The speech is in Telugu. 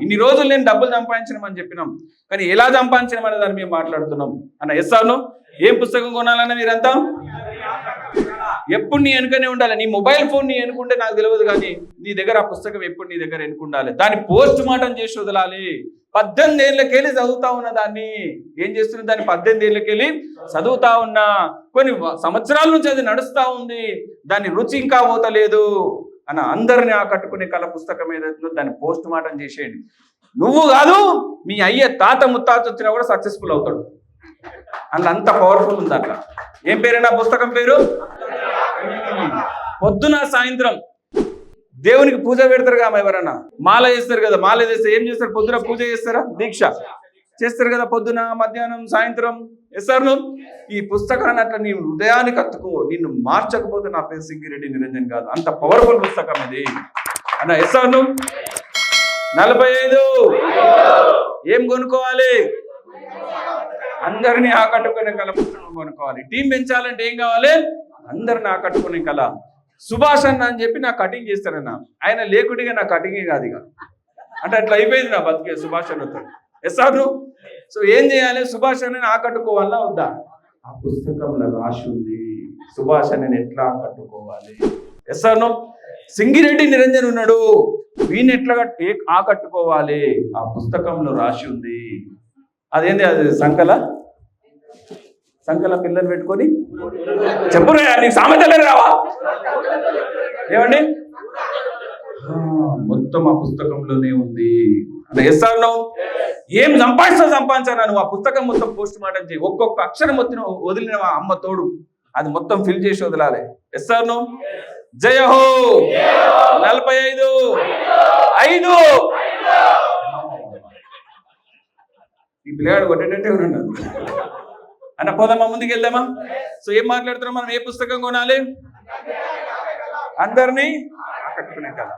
ఇన్ని రోజులు నేను డబ్బులు సంపాదించడం చెప్పినాం, కానీ ఎలా సంపాదించడం అనే దాన్ని మేము మాట్లాడుతున్నాం అన్న. ఎస్ఆర్ను ఏం పుస్తకం కొనాలన్న మీరంతా? ఎప్పుడు నీ వెనుకనే ఉండాలి. నీ మొబైల్ ఫోన్ నీ ఎన్నుకుంటే నాకు తెలియదు, కానీ నీ దగ్గర ఆ పుస్తకం ఎప్పుడు నీ దగ్గర ఎన్నుకుండాలి. దాన్ని పోస్ట్ మార్టం చేసి వదలాలి. 18 ఏళ్ళకెళ్ళి చదువుతా ఉన్న దాన్ని ఏం చేస్తున్నా, దాన్ని 18 ఏళ్ళకెళ్ళి చదువుతా ఉన్నా, కొన్ని సంవత్సరాల నుంచి అది నడుస్తూ ఉంది, దాని రుచి ఇంకా పోతలేదు అన్న. అందరిని ఆకట్టుకునే కళ పుస్తకం ఏదైతుందో దాన్ని పోస్ట్ మార్టం చేసేయండి. నువ్వు కాదు, మీ అయ్యే తాత ముత్తాత వచ్చినా కూడా సక్సెస్ఫుల్ అవుతాడు. అందులో అంత పవర్ఫుల్ ఉంది అట్లా. ఏం పేరైనా పుస్తకం పేరు? పొద్దున సాయంత్రం దేవునికి పూజ పెడతారు కదా ఎవరన్నా, మాల చేస్తారు కదా. మాల చేస్తే ఏం చేస్తారు? పొద్దున పూజ చేస్తారా? దీక్ష చేస్తారు కదా, పొద్దున మధ్యాహ్నం సాయంత్రం. ఎస్ఆర్ను ఈ పుస్తకాన్ని అట్లా నీ హృదయానికి అత్తుకో. నిన్ను మార్చకపోతే నా పేరు సింగిరెడ్డి నిరంజన్ కాదు. అంత పవర్ఫుల్ పుస్తకం ఇది అన్న. ఎస్ఆర్ను 45 ఏం కొనుక్కోవాలి? అందరినీ ఆకట్టుకునే కళ పుస్తకం కొనుక్కోవాలి. టీం పెంచాలంటే ఏం కావాలి? అందరిని ఆకట్టుకునే కళ. సుభాష్ అన్న అని చెప్పి నాకు కటింగ్ చేస్తారన్న. ఆయన లేకుడిగా నా కటింగే కాదు ఇక, అంటే అట్లా అయిపోయింది నా బతికే సుభాష్ అన్నతో. ఎస్ఆర్ను సో ఏం చేయాలి? సుభాష్ అన్నని ఆకట్టుకోవాలా వద్దా? ఆ పుస్తకంలో రాసి ఉంది సుభాష్ అన్నని ఎట్లా ఆకట్టుకోవాలి. ఎస్ఆర్ను సింగిరెడ్డి నిరంజన్ ఉన్నాడు, వీని ఎట్లా ఆకట్టుకోవాలి ఆ పుస్తకంలో రాసి ఉంది. అదేంటి? అది సంకల పిల్లలు పెట్టుకొని చెప్పురా, నీకు సామెతలే రావా? ఏమండి, మొత్తం ఆ పుస్తకంలోనే ఉంది అన్న. ఎస్ఆర్ను ఏం సంపాదించాను నువ్వు ఆ పుస్తకం మొత్తం పోస్ట్ మార్టం చేయి. ఒక్కొక్క అక్షరం వదిలిన అమ్మ తోడు అది మొత్తం ఫిల్ చేసి వదలాలి. ఎస్ఆర్ను జయ హో 45 5 ఈ పిల్లగాడు కొట్టేటట్టే ఉన్నాడు అన్న. పోదామా, ముందుకు వెళ్దామా? సో ఏం మాట్లాడుతున్నాం మనం? ఏ పుస్తకం కొనాలి? అందరినీ ఆకట్టుకునే కదా.